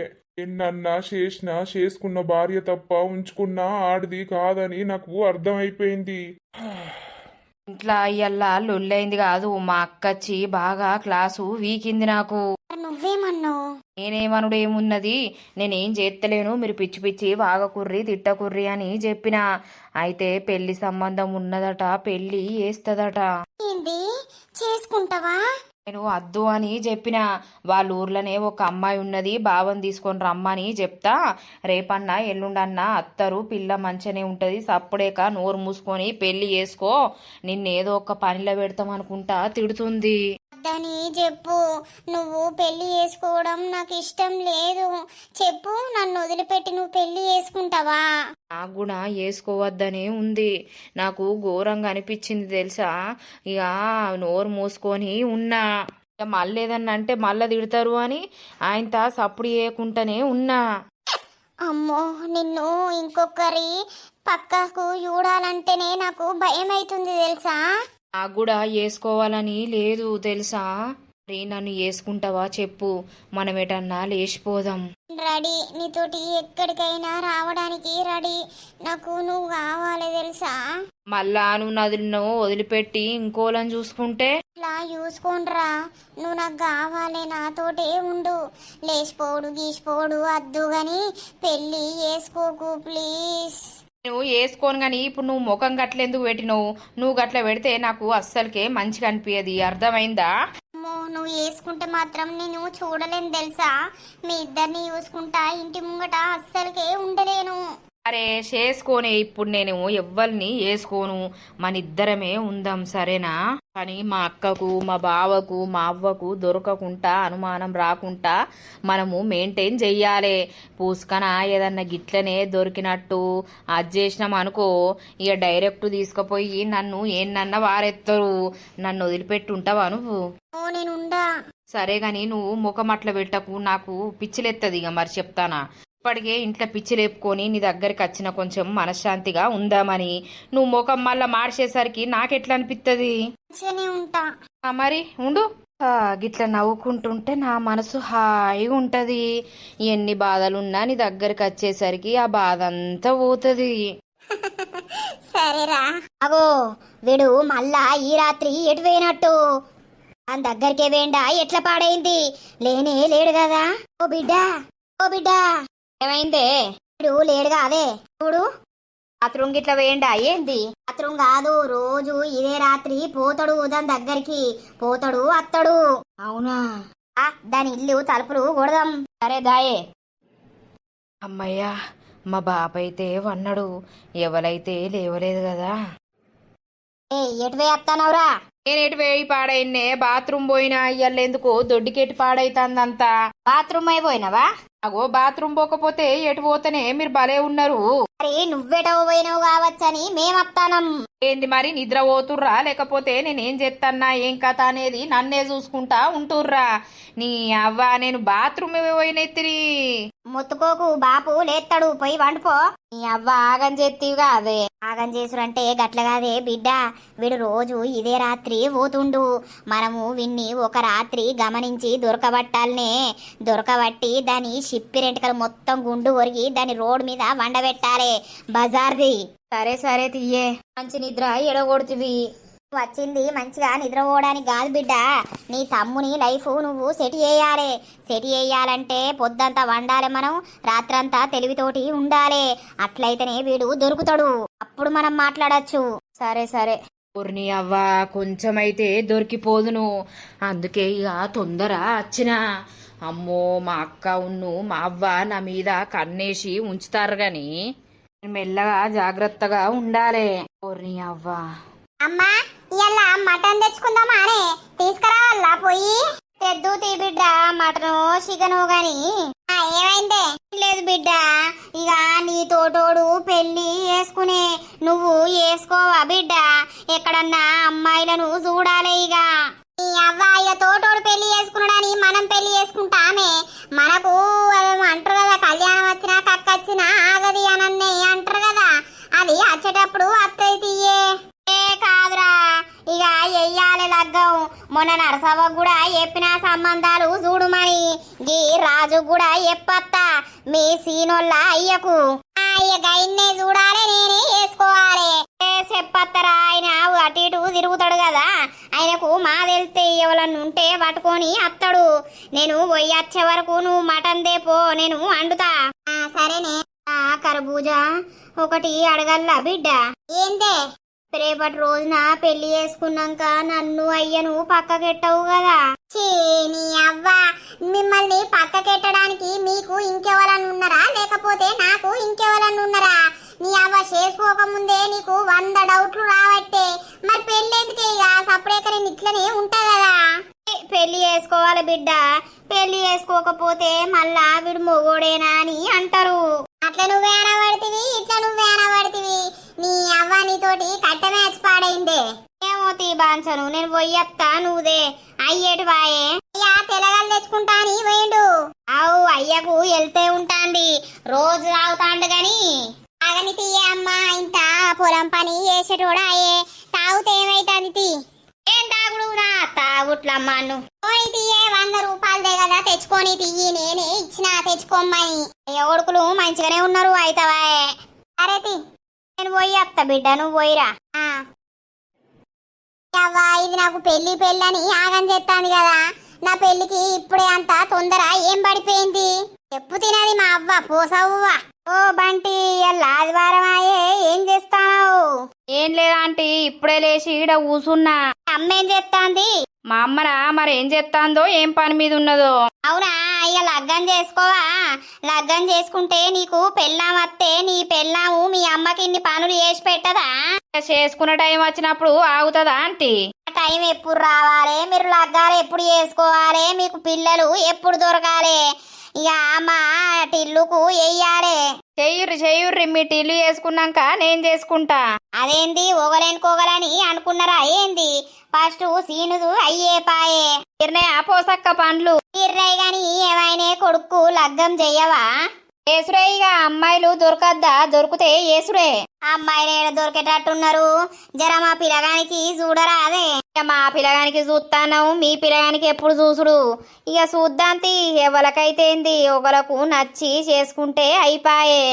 ఎన్నన్నా చేసినా చేసుకున్న భార్య తప్ప ఉంచుకున్న ఆడిది కాదని నాకు అర్థమైపోయింది. ఇంట్లో అయ్యల్లా లొల్లైంది కాదు, మా అక్కచ్చి బాగా క్లాసు వీకింది నాకు. నువ్వేమన్నావు? నేనేమనుడు ఏమున్నది, నేనేం చేస్తలేను, మీరు పిచ్చి పిచ్చి వాగకుర్రి తిట్టకుర్రి అని చెప్పిన. అయితే పెళ్లి సంబంధం ఉన్నదట, పెళ్లి చేస్తదట. ఏంది? చేసుకుంటావా? నేను వద్దు అని చెప్పిన. వాళ్ళ ఊర్లోనే ఒక అమ్మాయి ఉన్నది, బావని తీసుకొని రమ్మని చెప్తా. రేపన్నా ఎల్లుండన్నా అత్తరు, పిల్ల మంచిగానే ఉంటది, సప్పుడేక నోరు మూసుకొని పెళ్లి చేసుకో, నిన్నేదో ఒక పనిలో పెడతాం అనుకుంటా తిడుతుంది. వద్దని చెప్పు. నువ్వు పెళ్లి చేసుకోవడం నాకు ఇష్టం లేదు. చెప్పు, నన్ను వదిలిపెట్టి నువ్వు పెళ్లి చేసుకుంటావా? నాకు కూడా వేసుకోవద్దనే ఉంది. నాకు ఘోరంగా అనిపించింది తెలుసా. ఇక నోరు మూసుకొని ఉన్నా. ఇక మళ్ళీ ఏదన్నా అంటే మళ్ళీ తిడతారు అని ఆయనతో సప్పుడు చేయకుండానే ఉన్నా. అమ్మో, నిన్ను ఇంకొకరి పక్కకు చూడాలంటేనే నాకు భయం అవుతుంది తెలుసా. నాకు కూడా వేసుకోవాలని లేదు తెలుసా. మరి నన్ను వేసుకుంటావా చెప్పు, మనం ఎటన్నా లేచిపోదాం. రెడీ, నీతోటి ఎక్కడికైనా రావడానికి రెడీ. నాకు నువ్వు కావాలి తెలుసా. మళ్ళా నువ్వు నదులను వదిలిపెట్టి ఇంకోలని చూసుకుంటే ఇలా చూసుకోండిరా. నువ్వు నాకు కావాలి, నాతోటే ఉండు. లేచిపోడు గీసిపోడు వద్దు గాని పెళ్ళి చేసుకోకు ప్లీజ్. నువ్వు వేసుకోను కానీ ఇప్పుడు నువ్వు ముఖం గట్లెందుకు పెట్టినవు? నువ్వు గట్ల పెడితే నాకు అస్సలకే మంచిగా అనిపించదు, అర్థమైందా? అమ్మో, నువ్వు వేసుకుంటే మాత్రం నేను చూడలేను తెలుసా. మీ ఇద్దరిని చూసుకుంటా ఇంటి ముంగట అస్సలకే ఉండలేను. అరే చేసుకోనే, ఇప్పుడు నేను ఎవ్వరిని వేసుకోను, మన ఇద్దరమే ఉందాం సరేనా? కానీ మా అక్కకు, మా బావకు, మా అవ్వకు దొరకకుండా, అనుమానం రాకుండా మనము మెయింటైన్ చెయ్యాలి. పూసుకన ఏదన్నా గిట్లనే దొరికినట్టు అది చేసినాం అనుకో, ఇక డైరెక్ట్ తీసుకుపోయి నన్ను ఏనన్నా వారెత్తరు. నన్ను వదిలిపెట్టి ఉంటావా నువ్వు? ఓ, నేనుండా. సరే గాని నువ్వు ముఖం అట్లా పెట్టకు, నాకు పిచ్చిలెత్తది. ఇక మరి చెప్తానా, ఇప్పటికే ఇంట్లో పిచ్చి లేపుకొని నీ దగ్గరికి వచ్చిన కొంచెం మనశ్శాంతిగా ఉందామని. నువ్వు ముఖం మళ్ళా మార్చేసరికి నాకెట్లా అనిపిస్తుంది? మంచిగానే ఉంటా. మరి ఉండు. గిట్లా నవ్వుకుంటుంటే నా మనసు హాయిగా ఉంటది. ఎన్ని బాధలున్నా నీ దగ్గరికి వచ్చేసరికి ఆ బాధ అంతా పోతుంది. సరేరా. అగో, వీడు మళ్ళా ఈ రాత్రి ఎటు పోయినట్టు? దాని దగ్గరికే వేండా ఎట్లా పాడైంది? లేనే లేడు కదా. ఓ బిడ్డా, ఓ బిడ్డా, ఏమైందే? వీడు లేడుగా అదే చూడు. బాత్రూమ్ గిట్లా వేయండా ఏంది? బాత్రూమ్ కాదు, రోజు ఇదే రాత్రి పోతాడు దాని దగ్గరికి, పోతాడు అత్తడు. అవునా? దాని ఇల్లు తలుపులు కొడదాం. సరే దాయే. అమ్మయ్యా, మా బాబైతే వన్నాడు, ఎవరైతే లేవలేదు కదా. ఎటు వేస్తానవరా? నేను ఎటు వేయి పాడైన్నే, బాత్రూమ్ పోయినా ఇయ్యలేందుకు దొడ్డికెట్టి పాడైతాందంతా. బాత్రూమ్ అయిపోయినావా? అగో బాత్రూమ్ పోకపోతే ఎటు పోతేనే మీరు భలే ఉన్నారు. మరి నువ్వెటో పోయినావు కావచ్చని మేమత్తానం. ఏంది మరి, నిద్ర పోతుర్రా లేకపోతే నేనేం చేస్తానా ఏం కథ అనేది నన్నే చూసుకుంటా ఉంటుర్రా? నీ అవ్వ, నేను బాత్రూమ్ పోయినెత్తిరి. మొత్తుకోకు, బాపు లేస్తాడు, పోయి వండుకో. నీ అవ్వ ఆగం చేతివిగా. అదే ఆగం చేసురంటే గట్ల కాదే బిడ్డ. వీడు రోజు ఇదే రాత్రి పోతుండు. మనము విన్ని ఒక రాత్రి గమనించి దొరకబట్టాలనే. దొరకబట్టి దాని షిప్పి రెంటకలు మొత్తం గుండు ఒరిగి దాని రోడ్ మీద వండబెట్టాలి బజార్ది. సరే సరే తీయే. మంచి నిద్ర ఎడగొడుతువి. వచ్చింది మంచిగా నిద్రపోవడానికి కాదు బిడ్డ, నీ తమ్ముని లైఫ్ నువ్వు సెట్ చేయాలి. సెట్ చేయాలంటే పొద్దంతా వండాలి మనం, రాత్రంతా తెలివితోటి ఉండాలి. అట్లయితేనే వీడు దొరుకుతాడు, అప్పుడు మనం మాట్లాడచ్చు. సరే సరే. ఊర్ని అవ్వ, కొంచెమైతే దొరికిపోదును, అందుకే ఇక తొందర వచ్చినా. అమ్మో, మా అక్క ఉన్ను మా అవ్వ నా మీద కన్నేసి ఉంచుతారు గాని మెల్లగా జాగ్రత్తగా ఉండాలి. ఊర్ని అవ్వ. అమ్మా, ఇలా మటన్ తెచ్చుకుందామా అనే తీసుకురావాలా? పోయి తెద్దు తీ బిడ్డ, మటను చికెను గాని. ఏమైందే? లేదు బిడ్డ, ఇక నీ తోటోడు పెళ్లి చేసుకునే, నువ్వు వేసుకోవా బిడ్డ? ఎక్కడన్నా అమ్మాయిలను చూడాలి. ఇక నీ అవ్వాయి తోటోడు పెళ్లి చేసుకున్నాడని మనం పెళ్లి చేసుకుంటామే. మనకు అంటారు కదా, కళ్యాణం వచ్చినా కక్క వచ్చినా ఆగది అని అంటారు కదా, అది వచ్చేటప్పుడు అత్తయ్య తీయే. కాదురా, ఇక ఎయ్యాలి లగ్గం. మొన్న నరసవ్వ కూడా చెప్పిన సంబంధాలు చూడుమని. గీ రాజు కూడా చెప్పత్తా, మీ సీనోళ్ళ అయ్యకు. ఇక ఇన్నే చూడాలి, నేనే వేసుకోవాలి. చెప్పత్తరా, ఆయన అటు ఇటు తిరుగుతాడు కదా, ఆయనకు మా తెలిస్తే ఎవరన్నా ఉంటే పట్టుకొని అత్తడు. నేను పోయి వచ్చే వరకు నువ్వు మటన్ దేపో, నేను వండుతా. సరేనే. కర్బూజా ఒకటి అడగల్లా బిడ్డ. ఏందే? రేపటి రోజున పెళ్లి చేసుకున్నాక నన్ను అయ్యను పక్కకెట్టవు కదా, ఛీ, నీ అవ్వ మిమ్మల్ని పక్కకెట్టడానికి మీకు ఇంకెవరన్నా ఉన్నారా లేకపోతే నాకు ఇంకెవరన్నా ఉన్నారా? నీ అవ్వ చేసుకోకముందే నీకు 100 డౌట్లు రావట్టే మరి పెళ్ళి ఎందుకే ఇక సపరేట్ నేను ఇట్లనే ఉంటా కదా. పెళ్లి చేసుకోవాలి బిడ్డ, పెళ్లి చేసుకోకపోతే మళ్ళా వీడు మొగోడేనా అని అంటారు. అట్లా నువ్వే అనబడితివి ఇట్లా నువ్వే అనబడితివి. నీ అవ్వ నీతోటి కట్ట మ్యాచ్ పాడైందే. ఏమో తీ బాంచను, నేను పోయత్తా నువ్వుదే అయ్యేటి వాయే. అయ్యా తెలగలు తెచ్చుకుంటా అని పోయిండు. అవు అయ్యకు వెళ్తే ఉంటాంది, రోజు తాగుతాండు గాని తాగని తీయే అమ్మా. ఇంత పొలం పని చేసేటోడా అయ్యే తాగుతే ఏమైతుంది తీ. ఏం తాగుడు నా తాగుట్లమ్మా నువ్వు పోయి తీయే. 100 రూపాయలదే కదా తెచ్చుకొని తీయి, నేనే ఇచ్చిన తెచ్చుకోమ్మని. అయ్య కొడుకులు మంచిగానే ఉన్నారు అయితవాయే. అరే తీ, నేను పోయి వస్తా బిడ్డ, నువ్వు పోయిరా. అవ్వా ఇది నాకు పెళ్లి పెళ్ళని ఆగం చేస్తాంది కదా, నా పెళ్లికి ఇప్పుడే అంత తొందర ఏం పడిపోయింది చెప్పు తినది మా అవ్వ పోసవ్వా. ఓ బంటి ఇవాళ ఆదివారం ఆయే ఏం చేస్తావు? ఏం లేదా ఆంటీ, ఇప్పుడే లేచి ఈడ కూసున్నా. అమ్మేం చేస్తాంది? మా అమ్మనా మరి ఏం చేస్తాందో ఏం పని మీద ఉన్నదో. అవునా ఇక లగ్గం చేసుకోవా? లగ్గం చేసుకుంటే నీకు పెళ్ళాం వస్తే నీ పెళ్ళాము మీ అమ్మకి ఇన్ని పనులు చేసి పెట్టదా? చేసుకునే టైం వచ్చినప్పుడు ఆగుతుందా ఆంటీ? టైం ఎప్పుడు రావాలి, మీరు లగ్గాలు ఎప్పుడు చేసుకోవాలి, మీకు పిల్లలు ఎప్పుడు దొరకాలి? ఇక మా టిల్లుకు వెయ్యాలి. చెయ్యుర్రి మీ టిల్లు చేసుకున్నాక నేను చేసుకుంటా. అదేంది ఒగలేనుకోగలని అనుకున్నారా ఏంది? ఫస్ట్ సీనుదు అయ్యే పాయే. ఇర్నే పోసక్క పండ్లు ఇర్రై గాని ఏమైనా కొడుకు లగ్గం చెయ్యవా? ఏసురే, ఇక అమ్మాయిలు దొరకద్దా? దొరికితే ఏసురే. అమ్మాయిలు ఏడ దొరికేటట్టున్నారు? జర మా పిల్లగానికి చూడరా అదే. ఇక మా పిల్లగానికి చూస్తాను, మీ పిల్లగానికి ఎప్పుడు చూసుడు? ఇక చూద్దాంతి, ఎవరికైతే ఏంది ఒకలకు నచ్చి చేసుకుంటే అయిపాయే.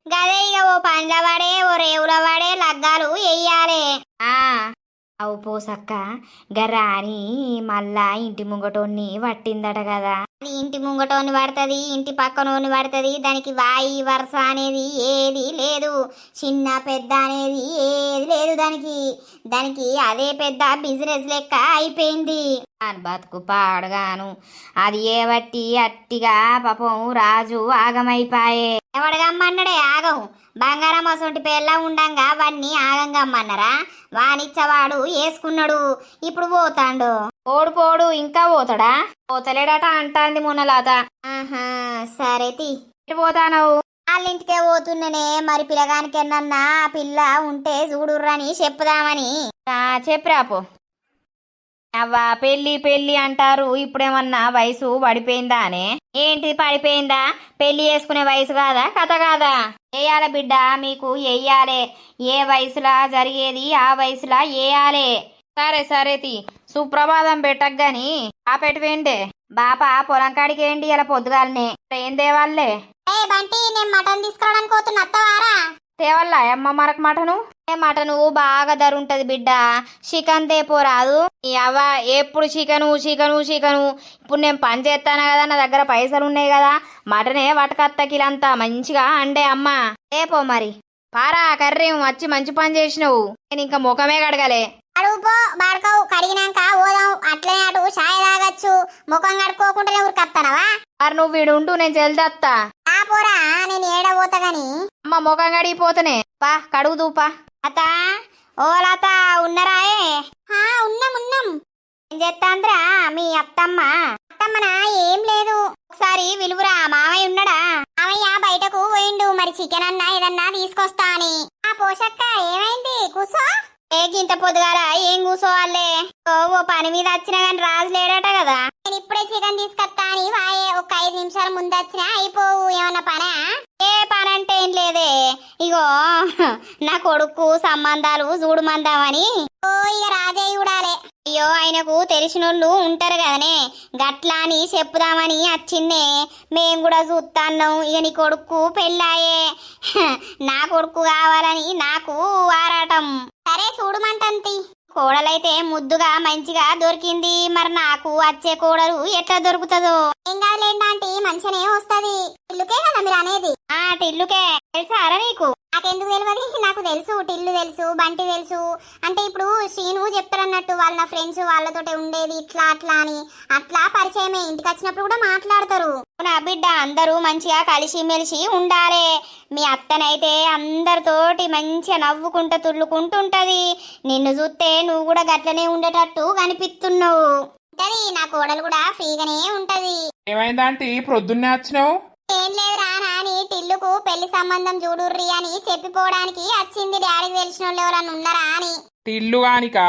గదే ఇక ఓ పండ్ల వాడే ఓ రేవుల వాడే లగ్గాలు వెయ్యాలి. అవు పోసక్క గరాని మళ్ళా ఇంటి ముంగటోన్ని పట్టిందట కదా. అది ఇంటి ముంగటోని పడుతుంది, ఇంటి పక్కనోని పడుతుంది. దానికి వాయి వరుస అనేది ఏది లేదు, చిన్న పెద్ద అనేది ఏది లేదు. దానికి అదే పెద్ద బిజినెస్ లెక్క అయిపోయింది. బతుకు పాడగాను అది ఏ బట్టి అట్టిగా పాపం రాజు ఆగమైపాయే. ఎవడగమ్మన్నాడే ఆగం? బంగారం అసొంటి పెళ్ళ ఉండంగా వాడిని ఆగంగమ్మన్నారా? వానిచ్చవాడు వేసుకున్నాడు, ఇప్పుడు పోతాండు. పోడు ఇంకా పోతాడా? పోతలేడట అంటాంది మొన్నలాత. ఆహా సరే తీ. ఎటు పోతానవు? వాళ్ళింటికే పోతున్నానే. మరి పిల్లగానికి ఎన్నన్నా పిల్ల ఉంటే చూడుర్రని చెప్పుదామని. చెప్పిరాపో. అవ్వా పెళ్ళి అంటారు, ఇప్పుడేమన్నా వయసు పడిపోయిందా అనే? ఏంటి పడిపోయిందా? పెళ్లి చేసుకునే వయసు కాదా, కథ కాదా? వేయాలి బిడ్డ, మీకు వెయ్యాలే. ఏ వయసులా జరిగేది ఆ వయసులా వేయాలే. సరే తి సుప్రభాతం పెట్టగాని ఆ పెట్టువేండే బాప పొలం కాడికి ఏంటి ఇలా పొద్దుగాలనే ఏం దేవాళ్ళే? బంటి నేను మటన్ తీసుకురావడానికి పోతున్నా, అత్తవారా? తేవల్లా అమ్మ మరక మటను బాగా ధర ఉంటది బిడ్డ. చికెన్ తేపోరాదు? అవ్వ ఎప్పుడు చికెను. ఇప్పుడు నేను పని చేస్తాను కదా, నా దగ్గర పైసలు ఉన్నాయి కదా, మటనే వటకత్తకిలంతా మంచిగా అండే అమ్మ. తేపో మరి. పారా కర్రీ వచ్చి మంచి పని చేసినావు. నేను ఇంకా ముఖమే కడగలే. అడుగుపో బాడుకోవు, కడిగినాక పోదాం. అట్లనే అటు చాయ్ తాగచ్చు, ముఖం కడుక్కోకుండానే ఊరికత్తనవా? మరి నువ్వు వీడుంటూ నేను జల్దత్తా. పోరా, నేను ఏడబోతా గాని. అమ్మ ముఖం కడిగిపోతనే పా, కడుగుదూపా. లత, ఓ లత ఉన్నరాయే? ఉన్నాం. ఏం చేస్తాంద్రా మీ అత్తమ్మ? అత్తమ్మనా ఏం లేదు, ఒకసారి విలువురా. మామయ్య ఉన్నాడా? మామయ్య బయటకు పోయిండు, మరి చికెన్ అన్నా ఏదన్నా తీసుకొస్తా అని. పోషక్క ఏమైంది? కూసో. గింత పొద్దుగాల ఏం కూసోవాలే? ఓ పని మీద వచ్చినా గాని రాజు లేడట కదా. నేను ఇప్పుడే చికెన్ తీసుకొస్తా అని వాయే. ఒక 5 నిమిషాల ముందు వచ్చినా అయిపోవు. ఏమన్నా పనా? ఏ పని అంటే ఏం లేదే, ఇగో నా కొడుకు సంబంధాలు చూడమందామని. ఇక రాజే చూడాలే. అయ్యో ఆయనకు తెలిసినోళ్ళు ఉంటారు కదనే, గట్లా అని చెప్పుదామని వచ్చిందే. మేం కూడా చూస్తాన్నాం. ఇక నీ కొడుకు పెళ్ళాయే, నా కొడుకు కావాలని నాకు ఆరాటం. సరే చూడమంటంతి. కోడలైతే ముద్దుగా మంచిగా దొరికింది, మరి నాకు వచ్చే కోడలు ఎట్లా దొరుకుతుందో? ఏం కాదులేంటి, మంచిగానే వస్తది. టిల్లుకే కదా మీరు అనేది? టిల్లుకే. తెలుసారా నీకు? నాకెందుకు తెలియదు? నాకు తెలుసు, టిల్లు తెలుసు, బంటి తెలుసు. అంటే ఇప్పుడు శ్రీను చెప్తారన్నట్టు వాళ్ళ నా ఫ్రెండ్స్ వాళ్ళతోటే ఉండేది ఇట్లా అట్లా అని. అట్లా పరిచయమే, ఇంటికి వచ్చినప్పుడు కూడా మాట్లాడతారు. నా బిడ్డ అందరూ మంచిగా కలిసి మెలిసి ఉండాలి. మీ అత్తనైతే అందరితోటి మంచిగా నవ్వుకుంటూ తుల్లుకుంటుంటది. నిన్ను చూస్తే నువ్వు కూడా గట్లనే ఉండేటట్టు కనిపిస్తున్నావు. ఉంటది, నా కోడలు కూడా ఫ్రీగానే ఉంటది. ఏమైందంటే ప్రొద్దున్నే వచ్చినావు? ఏం లేదురా నాని, టిల్లుకు పెళ్లి సంబంధం చూడుర్రి అని చెప్పిపోవడానికి వచ్చింది. డాడీకి తెలిసిన వాళ్ళు ఎవరన్నా ఉన్నారా అని. టిల్లు గానికా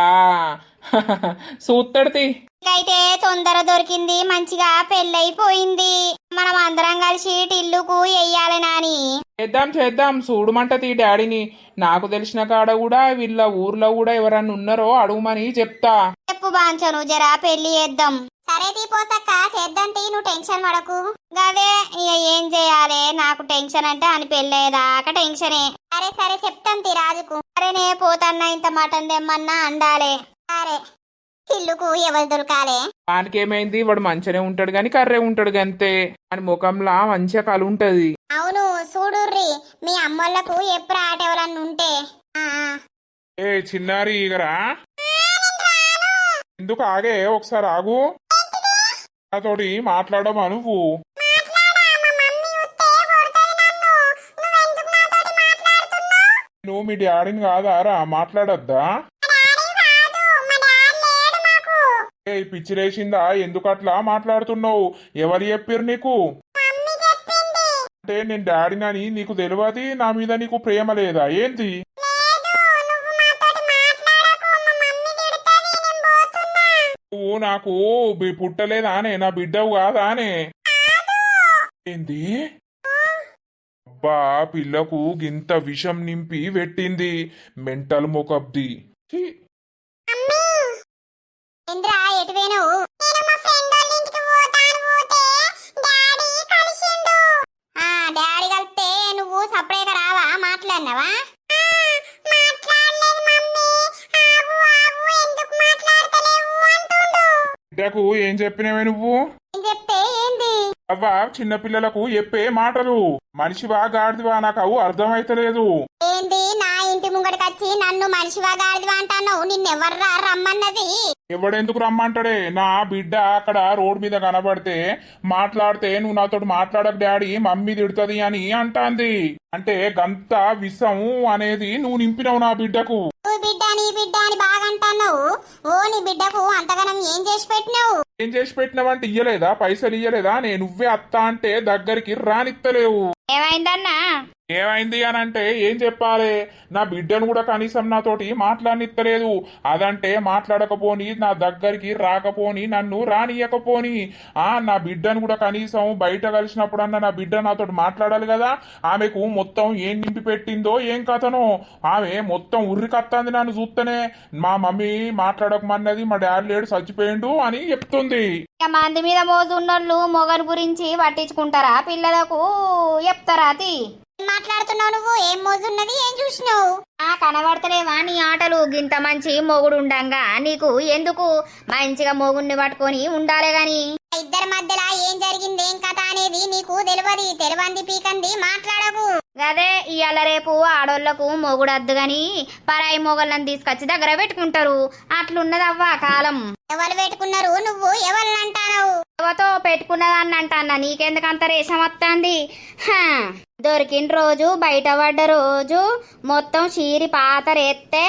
సూత్తడితి అయితే తొందర దొరికింది, మంచిగా పెళ్ళైపోయింది. మనం అందరం కలిసి టిల్లుకు వెయ్యాలి నాని. చేద్దాం చూడమంటది డాడీని. నాకు తెలిసిన కాడ కూడా వీళ్ళ ఊర్లో కూడా ఎవరన్నా ఉన్నారో అడుగుమని చెప్తా. చెప్పు బాంచను, జరా పెళ్లి చేద్దాం. సరే తీపోసక్క, చేద్దాం తీ, నువ్వు టెన్షన్ పడకు. గదే ఇక ఏం చేయాలి, నాకు టెన్షన్ అంటే అని పెళ్ళేదాకా టెన్షనే. సరే సరే చెప్తాం తీ రాజుకు. సరేనే పోతన్నా, ఇంత మటన్ తెమ్మన్నా అండాలే. సరే, ఇల్లుకు ఎవరు దొరకాలే? వానికేమైంది, వాడు మంచిగానే ఉంటాడు గాని కర్రే ఉంటాడు గంతే. అని ముఖంలా మంచిగా కలు ఉంటది. అవును చూడుర్రి, మీ అమ్మోళ్ళకు ఎప్పుడు ఆట ఎవరన్నా ఉంటే. ఏ చిన్నారి ఈగరా, ఎందుకు ఆగే? ఒకసారి ఆగు, నాతోటి మాట్లాడమా నువ్వు? నువ్వు మీ డాడీని కాదారా మాట్లాడద్దా? ఏ పిచ్చిలేసిందా? ఎందుకు అట్లా మాట్లాడుతున్నావు? ఎవరు చెప్పారు నీకు? అంటే నేను డాడీనని నీకు తెలియదు? నా మీద నీకు ప్రేమ లేదా ఏంటి? నువ్వు నాకు పుట్టలేదానే? నా బిడ్డవు కాదానే? ఏంది? అబ్బా, పిల్లకు గింత విషం నింపి పెట్టింది, మెంటల్ మొకబ్ది. ఇంద్రా ఎటు పోయినావు? డాడీ కలిస్తే నువ్వు సపరేట్ రావా? మాట్లాడినావా? బిడ్డకు ఏం చెప్పినవే నువ్వు? చెప్తే ఏంది? అవ్వా, చిన్నపిల్లలకు చెప్పే మాటలు మనిషివా గాడిదివా నాకు అవు అర్థమైతలేదు. ఏంది నా ఇంటి ముంగడికి వచ్చి నన్ను మనిషివా గాడిదివా అంటావు? నిన్నెవర్రా రమ్మన్నది? ఎవడెందుకు రమ్మంటాడే? నా బిడ్డ అక్కడ రోడ్ మీద కనబడితే మాట్లాడితే నువ్వు నాతో మాట్లాడక డాడీ మమ్మీ తిడుతుంది అని అంటాంది. అంటే గంత విషం అనేది నువ్వు నింపినావు నా బిడ్డకు. నువ్వు బిడ్డ నీ బిడ్డ అని బాగా అంటున్నావు. ఓ నీ బిడ్డకు అంతగానం ఏం చేసి పెట్టినావు? ఏం చేసి పెట్టినావంటే ఇయ్యలేదా? పైసలు ఇయ్యలేదా? నేను నువ్వే అత్త అంటే దగ్గరికి రానిత్తలేవు. ఏమైందన్నా? ఏమైంది అని అంటే ఏం చెప్పాలి? నా బిడ్డను కూడా కనీసం నాతోటి మాట్లాడనిత్తలేదు. అదంటే మాట్లాడకపోని, నా దగ్గరికి రాకపోని, నన్ను రానియకపోని. నా బిడ్డను కూడా కనీసం బయట కలిసినప్పుడన్నా నా బిడ్డ నాతోటి మాట్లాడాలి కదా. ఆమెకు మొత్తం ఏం నింపి పెట్టిందో ఏం కథనో, ఆమె మొత్తం ఉర్రికత్తంది నన్ను చూస్తేనే. మా మమ్మీ మాట్లాడకమన్నది, మా డాడీ లేడు చచ్చిపోయిండు అని చెప్తుంది. మంది మీద మోజున్నోళ్ళు మొగలు గురించి పట్టించుకుంటారా? పిల్లలకు చెప్తారా? మాట్లాడుతున్నావు నువ్వు? ఏం మోజున్నది? ఏం చూసినావు? కనబడతలేవా నీ ఆటలు? గింత మంచి మొగుడు ఉండంగా నీకు ఎందుకు? మంచిగా మొగుడిని పట్టుకొని ఉండాలే గాని. ఇద్దరి మధ్యలో ఏం జరిగింది, ఏం కథ అనేది నీకు తెలియదు. తెలివంది పీకంది మాట్లాడకు. గదే ఇవాళ రేపు ఆడోళ్లకు మొగుడద్దు గాని పరాయి మొగళ్ళని తీసుకొచ్చి దగ్గర పెట్టుకుంటారు. అట్లున్నదవ్వా కాలం. ఎవరు పెట్టుకున్నారు? నువ్వు ఎవరిని అంటావు? ఎవతో పెట్టుకున్నదాన్ని అంటానా? నీకెందుకంత రేషం వస్తుంది? దొరికిన రోజు, బయట పడ్డ రోజు మొత్తం చీరి పాతరేస్తే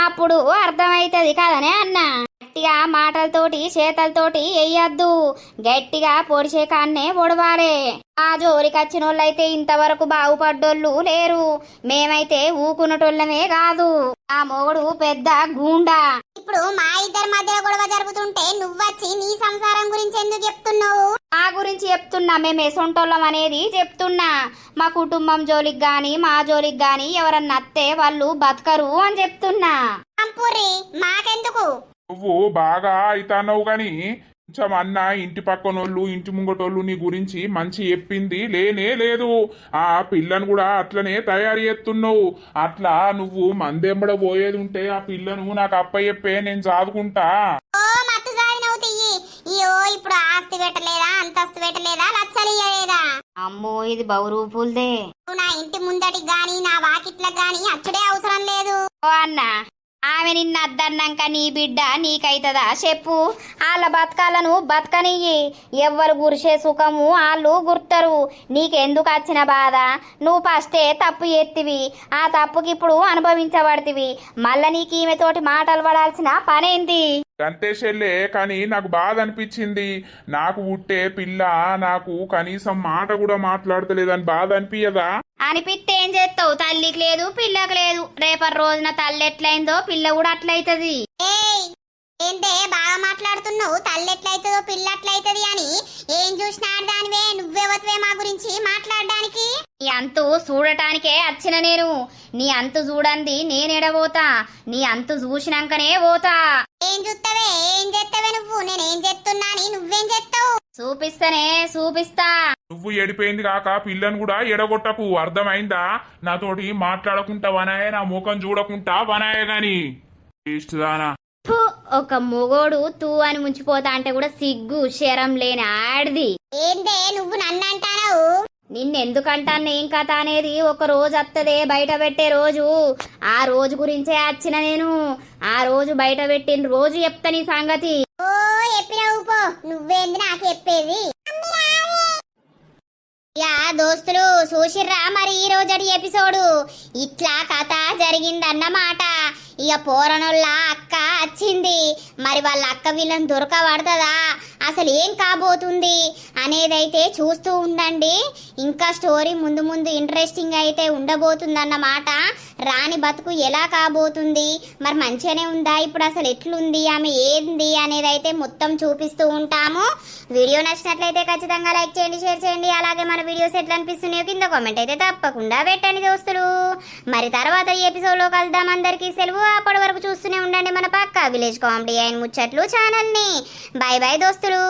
అప్పుడు అర్థమైతది కదనే అన్న. గట్టిగా మాటలతోటి చేతలతోటి వెయ్యద్దు, గట్టిగా పొడిచే కాన్నే పొడవాలే. ఆ జోలికొచ్చిన వాళ్ళైతే ఇంతవరకు బాగుపడ్డోళ్ళు లేరు. మేమైతే ఊకున్నటోళ్ళమే కాదు. ఆ మొగుడు పెద్ద గూండా. ఇప్పుడు మా ఇద్దరి మధ్య గొడవ జరుగుతుంటే నువ్వొచ్చి నీ సంసారం గురించి ఎందుకు చెప్తున్నావు? మా గురించి చెప్తున్నా, మేము ఎసొంటోళ్ళం అనేది చెప్తున్నా. మా కుటుంబం జోలికి గాని మా జోలికి గాని ఎవరన్నా అత్తే వాళ్ళు బతకరు అని చెప్తున్నా. మాకెందుకు? నువ్వు బాగా అయితాన్నావు గాని కొంచెం అన్న ఇంటి పక్కనోళ్ళు, ఇంటి ముంగటోళ్ళు నీ గురించి మంచి చెప్పింది లేనే లేదు. ఆ పిల్లను కూడా అట్లనే తయారు చేస్తున్నావు. అట్లా నువ్వు మందెంబడ పోయేది ఉంటే ఆ పిల్లను నాకు అప్ప చెప్పే, నేను చదువుకుంటా. ఇప్పుడు ఆస్తి ఆస్తి పెట్టలేదా, అంతస్తు పెట్టలేదా, లచ్చలియలేదా? అమ్మో ఇది బౌరూపుల్దే. నా ఇంటి ముందటికి గాని నా వాకిట్లకు గాని అచ్చుడే అవసరం లేదు. ఓ అన్న, ఆమె నిన్న అద్దన్నాక నీ బిడ్డ నీకైతదా చెప్పు? వాళ్ళ బతకాలను బతకనియ్యి. ఎవ్వరు గురిసే సుఖము వాళ్ళు గుర్తరు. నీకెందుకు వచ్చిన బాధ? నువ్వు ఫస్టే తప్పు ఎత్తివి, ఆ తప్పుకి ఇప్పుడు అనుభవించబడితివి. మళ్ళా నీకు ఈమెతోటి మాటలు పడాల్సిన పనేంది? అంతే చెల్లే, కానీ నాకు బాధ అనిపించింది. నాకు పుట్టే పిల్ల నాకు కనీసం మాట కూడా మాట్లాడతలేదని బాధ అనిపించదా? అనిపిస్తే ఏం చేస్తావు? తల్లికి లేదు పిల్లకి లేదు. రేపటి రోజున తల్లి ఎట్లయిందో పిల్ల కూడా అట్లయితది. ఏంటే బాగా మాట్లాడుతున్నావు? తల్లి ఎట్లయితుందో పిల్ల అట్లయితది అని ఏం చూసినాడు దానివే? నువ్వెవతివే మా గురించి మాట్లాడడానికి? నీ అంతు చూడటానికే వచ్చిన నేను. నీ అంతు చూడండి నేనెడబోతా. నీ అంతు చూసినాకనే పోతా. ఏం చూస్తావే? ఏం చేస్తావే నువ్వు? నేనేం చేస్తున్నా అని నువ్వేం చేస్తావు? చూపిస్తా. నువ్వు ఎడిపోయింది కాక పిల్లను కూడా ఎడగొట్టకు, అర్థమైందా? నాతోటి మాట్లాడకుంటా వనాయే, నా ముఖం చూడకుంటా వనాయే గాని ఇష్టదానా. ఒక మొగోడు తూ అని ముంచిపోతా అంటే కూడా సిగ్గు శరం లేని ఆడిది. ఏంటే నువ్వు నన్ను అంటావు? నిన్నెందుకంటాను ఏం కథ అనేది ఒక రోజు వత్తదే బయట పెట్టే రోజు. ఆ రోజు గురించే వచ్చిన నేను. ఆ రోజు బయట పెట్టిన రోజు చెప్తా నీ సంగతి. ఓ చెప్పినావు పో, నువ్వేంది నాకు చెప్పేది? యా దోస్తులు చూసిర్రా మరి ఈ రోజటి ఎపిసోడు? ఇట్లా కథ జరిగిందన్నమాట. ఇక పోరనోళ్ళ అక్క వచ్చింది. మరి వాళ్ళ అక్క వీళ్ళని దొరకబడుతుందా, అసలు ఏం కాబోతుంది అనేదైతే చూస్తూ ఉండండి. ఇంకా స్టోరీ ముందు ముందు ఇంట్రెస్టింగ్ అయితే ఉండబోతుందన్నమాట. రాణి బతుకు ఎలా కాబోతుంది, మరి మంచిగానే ఉందా, ఇప్పుడు అసలు ఎట్లుంది, ఆమె ఏంది అనేది అయితే మొత్తం చూపిస్తూ ఉంటాము. వీడియో నచ్చినట్లయితే ఖచ్చితంగా లైక్ చేయండి, షేర్ చేయండి. అలాగే మన వీడియోస్ ఎట్లా అనిపిస్తున్నాయో కింద కామెంట్ అయితే తప్పకుండా పెట్టండి దోస్తులు. మరి తర్వాత ఈ ఎపిసోడ్లో కలుద్దాం. అందరికీ సెలవు. అప్పటి వరకు చూస్తూనే ఉండండి మన పక్కా విలేజ్ కామెడీ అండ్ ముచ్చట్లు ఛానల్ని. బై బై దోస్తులు.